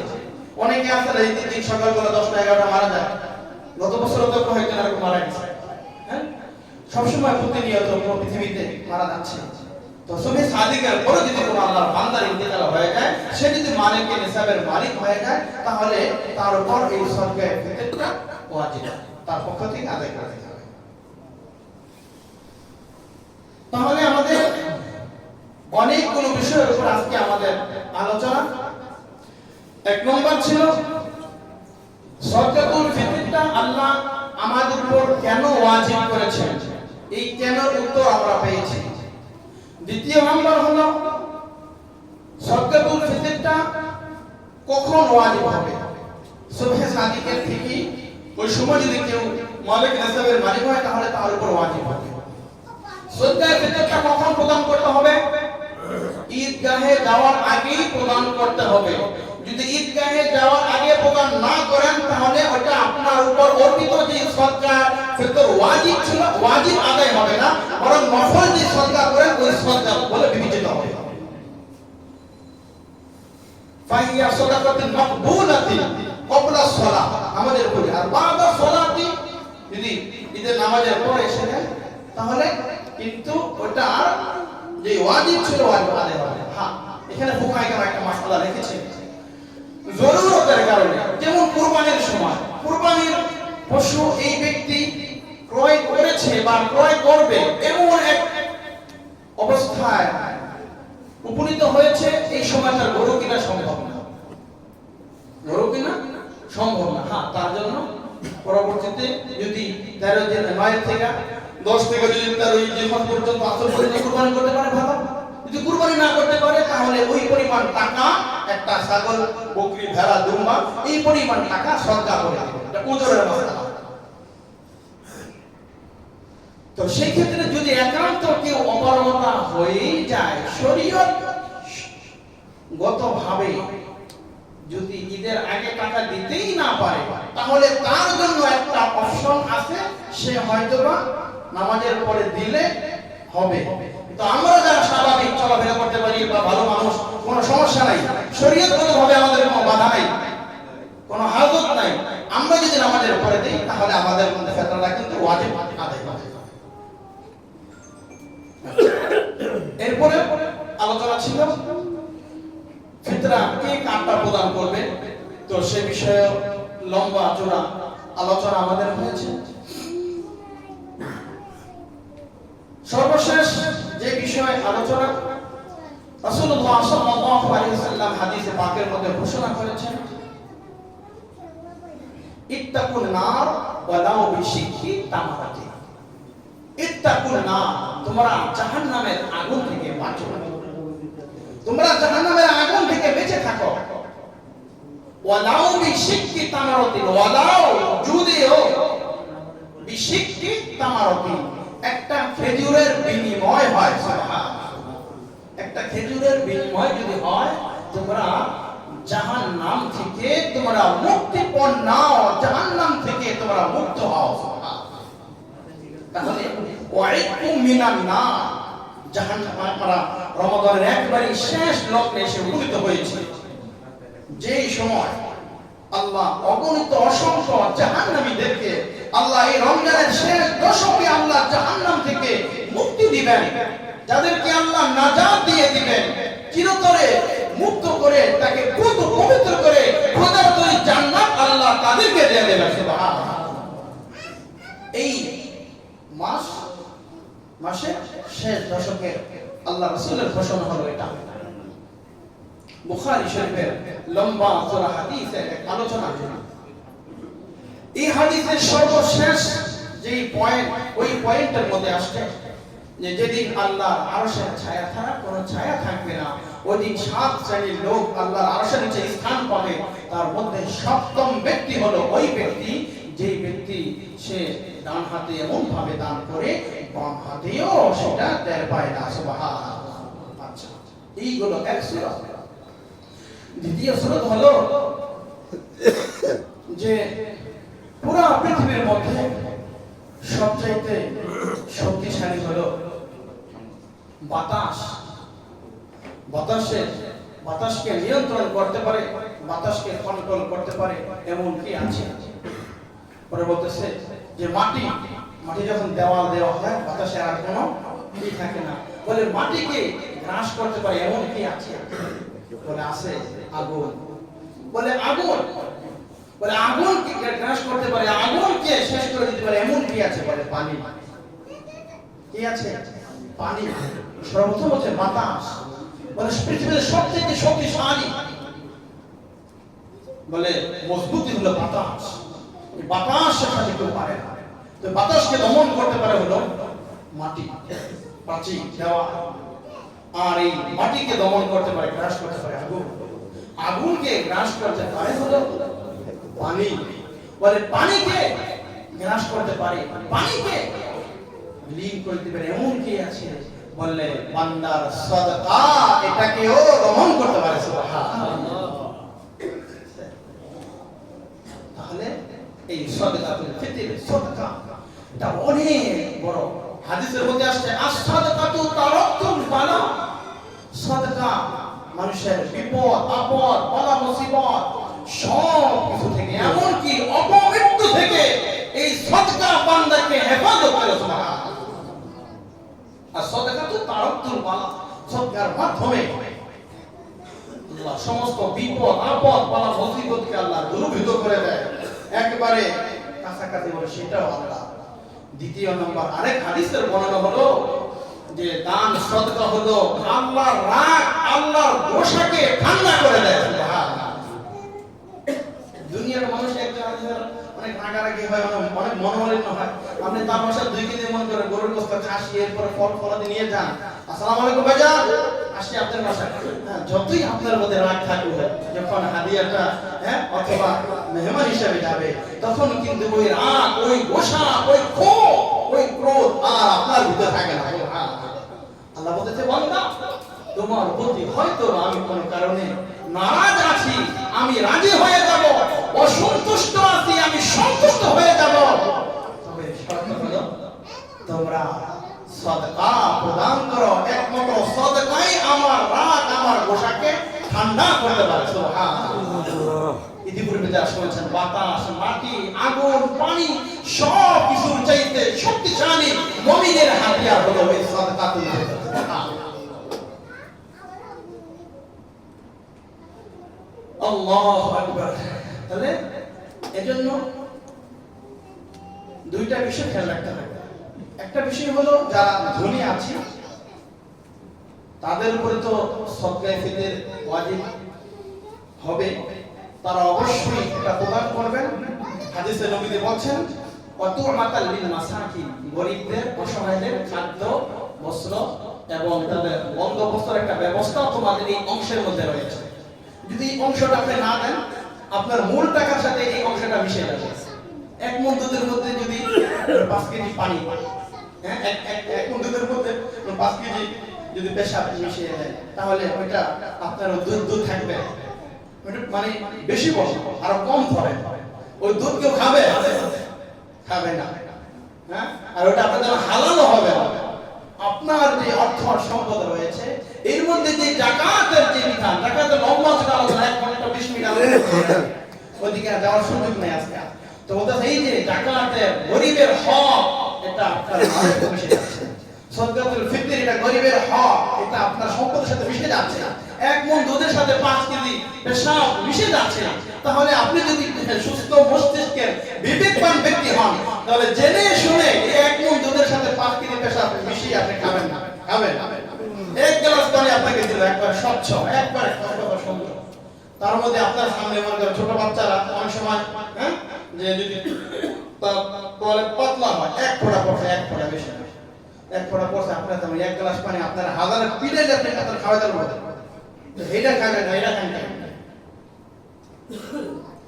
অনেকে আছে এই দিন সকালবেলা 10টা 11টা মারা যায়, গত বছর তো কয়েকজন এরকম মারা গেছে, সবসময় প্রতিনিয়ত পৃথিবীতে মারা যাচ্ছে। তো সুবহে সাদিকের পরে যদি কোনো আল্লাহর বান্দার ইন্তেকাল হয়ে যায়, সে যদি মালিক নিসাবের মালিক হয়ে যায়, তাহলে তার উপর এই সদকায়ে ফিতরটা ওয়াজিব, তার পক্ষ থেকে আদায় করতে হবে। তাহলে আমাদের অনেকগুলো বিষয়ের উপর আজকে আমাদের আলোচনা। 1 নম্বর ছিল সদকাতুল ফিতরটা আল্লাহ আমাদের উপর কেন ওয়াজিব করেছেন, এই কেনর উত্তর আমরা পেয়েছি। 2 নম্বর হলো সদকাতুল ফিতরটা কখন ওয়াজিব হবে, সুবহে সাদিকের থেকে ওই সময় যদি কেউ মালিক নিসাবের মালিক হয়, তাহলে তার উপর ওয়াজিব হবে। সদকায়ে ফিতরটা কখন প্রদান করতে হবে? ঈদগাহে যাওয়ার আগেই প্রদান করতে হবে। যদি ঈদগাহে যাওয়ার আগে প্রদান না করেন তাহলে ওটা আপনার উপর অর্পিত যে সদকা ফিতর ওয়াজিব ছিল ওয়াজিব আদায় হবে না, বরং নফল যে সদকা করেন ওই সদকা বলে বিবেচিত হবে। ফাহিয়া সাদাকাতুন মাকবুলাতিন ক্বাবলা সালাহ, আমাদের বলি। আর বাদা সালাতি যদি ঈদের নামাজের পরে এসে যায় তাহলে কিন্তু ওটা যে ওয়াজিব ছিল ওয়াজিব আদায় হবে। হ্যাঁ, এখানে ফুকাহায়ে কেরাম একটা মাসআলা রেখেছেন জরুরতের কারণে। যেমন কুরবানির সময় কুরবানির পশু এই ব্যক্তি ক্রয় করেছে বা ক্রয় করবে এমন এক অবস্থায় উপনীত হয়েছে, এই সময় তার গরু কিনা সম্ভব না, গরু কিনা সম্ভব না। হ্যাঁ, তার জন্য পরবর্তীতে যদি 13 দিন 9 থেকে 10 থেকে যদি তার ওই জীবন পর্যন্ত আসল পর্যন্ত কুরবানি করতে পারে ভালো। যদি কুরবানি না করতে পারে তাহলে ওই পরিমাণ টাকা একটা ছাগল, বকরি, ভেড়া, দুম্বা এই পরিমাণ টাকা সদকা করে দিবে। এটা ওজনের মাসআলা। তো সেই ক্ষেত্রে যদি একান্ত কেউ অপারগতা হয়ে যায় শরীয়ত গতভাবে যদি ঈদের আগে টাকা দিতেই না পারে তাহলে তার জন্য একটা অপশন আছে, সে হয়তোবা নামাজের পরে দিলে হবে। তো আমরা যারা স্বাভাবিক চলাফেরা করতে পারি বা ভালো মানুষ, কোনো সমস্যা নাই, শরীয়তগতভাবে আমাদের কোনো বাধা নাই, কোনো হাজত নাই, আমরা যদি নামাজের পরে দিই তাহলে আমাদের মধ্যে ফিতরাটা কিন্তু ওয়াজিব আদায় হবে। এরপরে আলোচনা ছিল ফিতরা কে কারটা প্রদান করবে। তো সে বিষয়ে লম্বা চূড়া আলোচনা আমাদের হয়েছে। সর্বশেষ যে বিষয়ে আলোচনা, রাসূলুল্লাহ সাল্লাল্লাহু আলাইহি ওয়াসাল্লাম হাদিসে পাকের মধ্যে ঘোষণা করেছেন, ইত্তাকুন নার ওয়ালাউ বিশিক্কি তামরাতিন। ইত্তাকুন নার, তোমরা জাহান্নামের আগুন থেকে বাঁচো, তোমরা জাহান্নামের আগুন থেকে বেঁচে থাকো। ওয়ালাউ বিশিক্কি তামরাতিন, ওয়ালাউ যদিও বিশিক্কি তামরাতিন, একটা খেজুরের বিনিময় হয়, একটা খেজুরের বিনিময় যদি হয়, তোমরা জাহান্নাম থেকে তোমরা মুক্তিপণ নাও, জাহান্নাম থেকে তোমরা মুক্ত হও। তাহলে ওয়াইকুম মিনান নার, জাহান্নাম আমরা রমাদানের একবারে শেষ লগ্নে এসে উপনীত হয়েছে, যেই সময় আল্লাহ অগণিত অসংখ্য জাহান্নামীদেরকে আল্লাহ এই রমজানের শেষ দশকে আল্লাহ জাহান্নাম থেকে মুক্তি দিবেন, যাদেরকে আল্লাহ নাজাত দিয়ে দিবেন, চিরতরে মুক্ত করে তাকে পবিত্র করে খোদার তৈরি জান্নাত আল্লাহ তাদেরকে দিয়ে দেবেন। সুবহানাল্লাহ। এই মাসে শেষ দশকে আল্লাহ রাসূলের ঘোষণা হলো এটা। বুখারী শরীফের লম্বা চওড়া হাদিসে আলোচনা করি। এই হাদিসের সর্বশেষ যেই পয়েন্ট, ওই পয়েন্টের মধ্যে আসছে যে যেদিন আল্লাহর আরশের ছায়া ছাড়া কোনো ছায়া থাকবে না, ওই দিন 7 শ্রেণীর লোক আল্লাহর আরশের নিচে স্থান পাবে। তার মধ্যে সপ্তম ব্যক্তি হলো ওই ব্যক্তি যেই ব্যক্তি সে ডান হাতে এমন ভাবে দান করে বাম হাতেও সেটা টের পায় না। সুবহানাল্লাহ। আচ্ছা, এইগুলো এক সূরা। দ্বিতীয় সূরা হলো যে পুরো পৃথিবীর মধ্যে সবচেয়ে শক্তিশালী হলো বাতাস। বাতাসকে নিয়ন্ত্রণ করতে পারে, বাতাসকে কন্ট্রোল করতে পারে এমন কি আছে? পরে বলতেছে যে মাটি যখন দেওয়াল দেওয়া হয় বাতাসে আর কোনো কি থাকে না, বলে মাটিকে গ্রাস করতে পারে এমন কি আছে? বলে আছে আগুন। বলে আগুন কি গ্রাস করতে পারে, আগুনকে শেষ করে দিতে পারে এমন কি আছে? বলে পানি। কি আছে? পানি। সর্বপ্রথম হচ্ছে বাতাস। বলে পৃথিবীর সবচেয়ে শক্তিশালী বলে মজবুতি হলো বাতাস। বাতাসের সাথে কেউ পারে না। তো বাতাসকে দমন করতে পারে হলো মাটি, প্রাচীর, দেওয়া। আর এই মাটিকে দমন করতে পারে, গ্রাস করতে পারে আগুন। আগুনকে গ্রাস করতে পারে হলো পানি। বলে পানিকে গ্রাস করতে পারে, পানিকে লীন করতে পারে এমন কি আছে? বললে বান্দার সাদকা এটাকেও দমন করতে পারে। তাহলে এই সাদাকাতুল ফিতর, সাদাকা এটা অনেক বড়। হাদিসের মধ্যে আসছে আস-সাদাকাতু তারাক্তুল বালা, সাদাকা মানুষের বিপদ আপদ বালা মুসিবত সব কিছু থেকে, এমনকি অপমৃত্যু থেকে এই সাদাকা বান্দাকে হেফাজত করে। সুবহানাল্লাহ। আর সাদাকাতু তারাক্তুল বালা, সাদাকার মাধ্যমে আল্লাহ সমস্ত বিপদ আপদ বালা মুসিবতকে আল্লাহ দূরীভূত করে দেয়, একেবারে কাছাকাছি বলে সেটাও আল্লাহ। দ্বিতীয় নম্বর আরেক হাদিসের বর্ণনা হলো যে দান সাদকা হলো আল্লাহর রাগ, আল্লাহর গোসাকে ঠান্ডা করে দেয়। সুবহানাল্লাহ। দুনিয়ার মানুষ একজন অনেক রাগারাগি হয়, অনেক মনোমালিন্য হয়। আপনি তার বাসায় 2 কেজি মন করে গরুর গোশত খাসি এরপর ফল ফলাদি নিয়ে যান, আসসালামু আলাইকুম ভাইজান আসছি আপনার বাসায়। যতই আপনার মধ্যে রাগ থাকুক, যখন হাদিয়াটা অথবা মেহমান হিসেবে যাবে, তখন কিন্তু ওই রাগ, ওই গোসা, ওই ক্ষোভ, ওই ক্রোধ আর আপনার ভিতরে থাকে না। আল্লাহ বলতেছে বান্দা তোমার প্রতি হয়তো আমি কোন কারণে নারাজ আছি, আমি রাজি হয়ে যাব, অসন্তুষ্ট আছি, আমি সন্তুষ্ট হয়ে যাব, তবে শর্ত হলো তোমরা সাদকা প্রদান করো। একমাত্র সাদকাই আমার রাগ, আমার গোসাকে ঠান্ডা করতে পারে। সুবহানাল্লাহ। ইতিপূর্বে যা শুনেছেন, বাতাস, মাটি, আগুন, পানি সব কিছুর চাইতে শক্তিশালী মুমিনের হাতিয়ার হলো এই সাদকাতুল ফিতর। আল্লাহু আকবার। তাহলে এজন্য দুইটা বিষয় খেয়াল রাখতে হবে। একটা বিষয় হলো যারা ধনী আছে তাদের উপরে তো সদকায়ে ফিতর ওয়াজিব হবে, তারা অবশ্যই এটা প্রদান করবেন। হাদিসে নবীজি বলেন ওয়াতুমাতাল লিল মাসাকিন, গরীবদের অসহায়দের খাদ্য বস্ত্র এবং তাদের বন্দোবস্তের একটা ব্যবস্থা তোমাদের এই অংশের মধ্যে রয়েছে। যদি এই অংশটা আপনি না দেন, আপনার মূল টাকার সাথে এই অংশটা মিশে যাবে। এক মণ দুধের মধ্যে যদি 5 কেজি পানি, এক মণ দুধের মধ্যে 5 কেজি যদি পেশাব মিশিয়ে দেয়, তাহলে ওইটা আপনার দুধ থাকবে, মানে বেশি বসে আর কম ধরে। ওই দুধ কেউ খাবে না, আর ওটা আপনার জন্য হালালও হবে না। আপনার যে অর্থ সম্পদ রয়েছে এর মধ্যে যে যাকাতের যে বিধান, যাকাতের লম্বা আলোচনা 1 ঘন্টা 20 মিনিট আলোচনা, ওইদিকে যাওয়ার সুযোগ নেই আজকে। তো বলতে এই যে যাকাতের গরিবের হক, এটা আপনার মালের মিশে যাচ্ছে। সাদকাতুল ফিতর এটা গরিবের হক, এটা আপনার সম্পদের সাথে মিশে যাচ্ছে না। 1 মণ দুধের সাথে 5 কেজি পেশাব মিশে যাচ্ছে না। তাহলে আপনি যদি সুস্থ মস্তিষ্কের বিবেকবান ব্যক্তি হন, তাহলে জেনে শুনে 1 মণ দুধের সাথে 5 কেজি পেশাব মিশিয়ে আপনি খাবেন না। খাবেন 1 গ্লাস পানি আপনাকে দিল, একবার স্বচ্ছ, একবার কথা সুন্দর। তার মধ্যে আপনার সামনে মনে করেন ছোট বাচ্চারা অনেক সময় যে যদি পাতলা হয়, 1 ফোঁটা পড়ছে, 1 ফোঁটা বেশি, 1 ফোঁটা পড়ছে, আপনার তেমন 1 গ্লাস পানি আপনার হাজারের পিলে আপনি আপনার খাওয়াতে পারবেন। এটা খাবেন না, এটা খান না।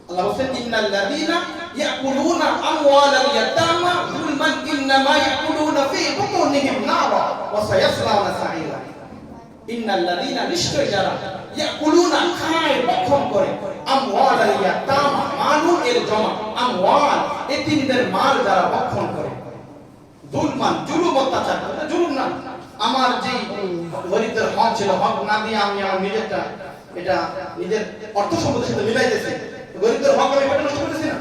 আল্লাহ বলেন ইন্নাল্লাযীনা ইয়াকুলুনা আমওয়ালাল ইয়াতামা যুলমান ইন্নামা ইয়াকুলুনা ফী বুতুনিহিম নারা ওয়া সায়াসলাউনা সাঈরা। ইন্নাল্লাযীনা, নিশ্চয় যারা ইয়াকুলুনা খায়, ভক্ষণ করে, আমওয়ালাল ইয়াতামা, মালুল এর জমা, আমওয়াল এতিমদের মাল যারা ভক্ষণ করে, যুলমান জুলুম অত্যাচার করে, জুলুম না, আমার যে গরিবদের হক ছিল, হক না দিয়ে আমি আমার নিজেরটা, এটা নিজের অর্থ সম্পদের সাথে মিলাইতেছি, গরিবদের হক আমি এটা নষ্ট করতেছি না।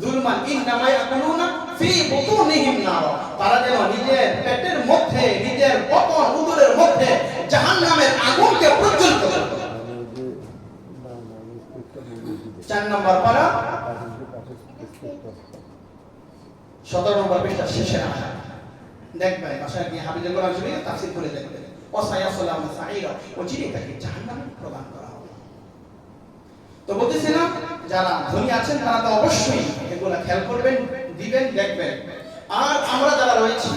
যুলমান ইন্নামা ইয়াকুলুনা ফী বুতুনিহিম নার, তারা যেন নিজের পেটের মধ্যে, নিজের বতন উদরের মধ্যে জাহান্নামের আগুনকে প্রজ্বলিত করে। 4 নম্বর পারা 17 নম্বর পৃষ্ঠা শেষে আসা দেখবেন, বাসায় গিয়ে হাফিজুল কোরআন শরীফ তাফসীর করে দেখবেন। ওয়াসায়াসলামু সাঈরা, ও চিনি তাকে জাহান্নামে প্রদান করা হবে। তো বলতেছিলাম যারা ধনী আছেন তারা তো অবশ্যই এগুলা খেয়াল করবেন, দিবেন, দেখবেন। আর আমরা যারা রয়েছি,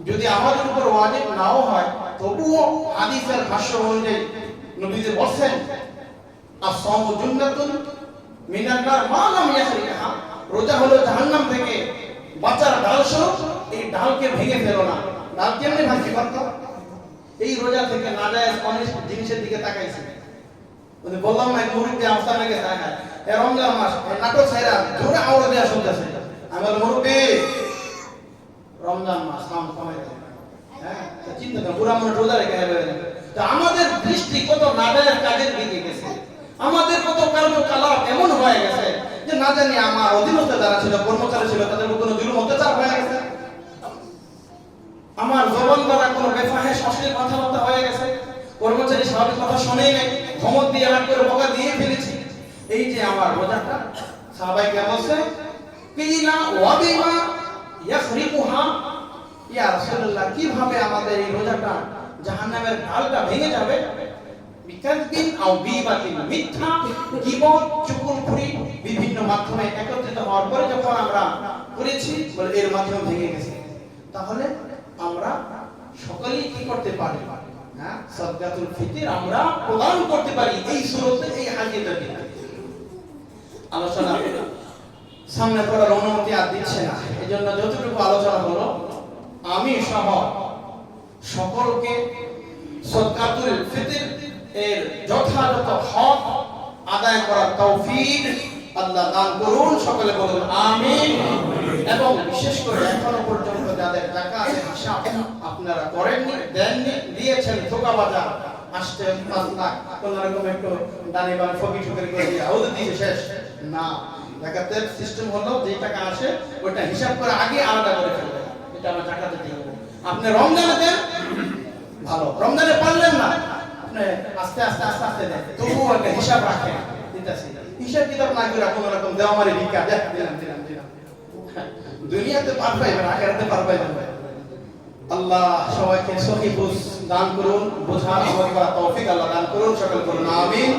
যদি আমাদের উপর ওয়াজিব নাও হয়, তবুও হাদিসের ভাষ্য অনুযায়ী নবীজি বলেন আস-সাওমু জুন্নাতুন মিনান নার মা লাম ইয়াখরিহা, রোজা হলো জাহান্নাম থেকে বাঁচার ঢাল স্বরূপ। এই ঢালকে ভেঙে ফেলো না। ঢাল কেমনে ভাঙতে পারতো? এই রোজা থেকে নাজায়েজ অনেক জিনিসের দিকে তাকাইছি। ওই বললাম না মুরব্বী আফসানা কে তাকায় এই রমজান মাস এই নাটক ছাইরা জোরে আওয়াজ দেয়া শুনতেছে। আমি বললাম মুরব্বী রমজান মাস নাম কমাই দেন। হ্যাঁ চিন্তা করেন পুরা মনে রোজা রেখে তো আমাদের দৃষ্টি কত নাজায়েজ কাজের দিকে গেছে, আমাদের কত কার্যকলাপ এমন হয়ে গেছে যে না জানি আমার অধীনস্থ যারা ছিল কর্মচারী ছিল তাদের উপর কোনো জুলুম অত্যাচার হয়ে গেছে, আমার জবান দ্বারা কোনো বেফাহেশ অশ্লীল কথাবার্তা হয়ে গেছে, কর্মচারী স্বাভাবিক কথা শুনেই নাই, ধমক দিয়ে রাগ করে বকা দিয়ে ফেলেছি। এই যে আমার রোজাটা সাহাবায়ে বলছে কিলা ওয়াবিমা ইয়াখরিকুহা, ইয়া রাসূলুল্লাহ কিভাবে আমাদের এই রোজাটা জাহান্নামের ঢালটা ভেঙে যাবে? বিকাযবিন আও বিবাতিন, মিথ্যা, গীবত, চুগলখড়ি বিভিন্ন মাধ্যমে একত্রিত হওয়ার পরে যখন আমরা করেছি বলে এর মাধ্যমে ভেঙে গেছে। তাহলে আমরা সকলেই কি করতে পারি? হ্যাঁ সাদকাতুল ফিতর আমরা প্রদান করতে পারি এই সুরতে, এই হাদিসে। আলোচনা সামনে পড়ার অনুমতি আর দিচ্ছে না, এজন্য যতটুকু আলোচনা হলো আমি সহ সকলকে সাদকাতুল ফিতর এর যথাযথ হক আদায় করার তৌফিক আল্লাহ দান করুন, সকলে বলুন আমিন। এবং বিশেষ করে এখনো পর্যন্ত যাদের যাকাতের হিসাব আপনারা করেননি, দেননি, দিয়েছেন ধোঁকাবাজা আসছে 5 লাখ কোন রকম একটু দানি বানি ফকি ঠুকরি করে দিয়ে আউদ দিয়ে শেষ না। যাকাতের সিস্টেম হলো যে টাকা আসে ওটা হিসাব করে আগে আলাদা করে ফেলবে, এটা আমরা যাকাতে দিব। আপনি রমজানে দেন ভালো, রমজানে পারলেন না আপনি আস্তে আস্তে আস্তে আস্তে দেন, তবুও একটা হিসাব রাখেন। দিতেছি হিসাব কিতাব না করে কোনো রকম দেওয়া মারি ভিক্ষা দিলাম দিলাম দিলাম, দুনিয়াতে পার পাইবেন আখিরাতে পার পাইবেন। আল্লাহ সবাইকে সহি বুঝ দান করুন, বোঝার আমল করার তৌফিক আল্লাহ দান করুন, সকল বলুন আমিন।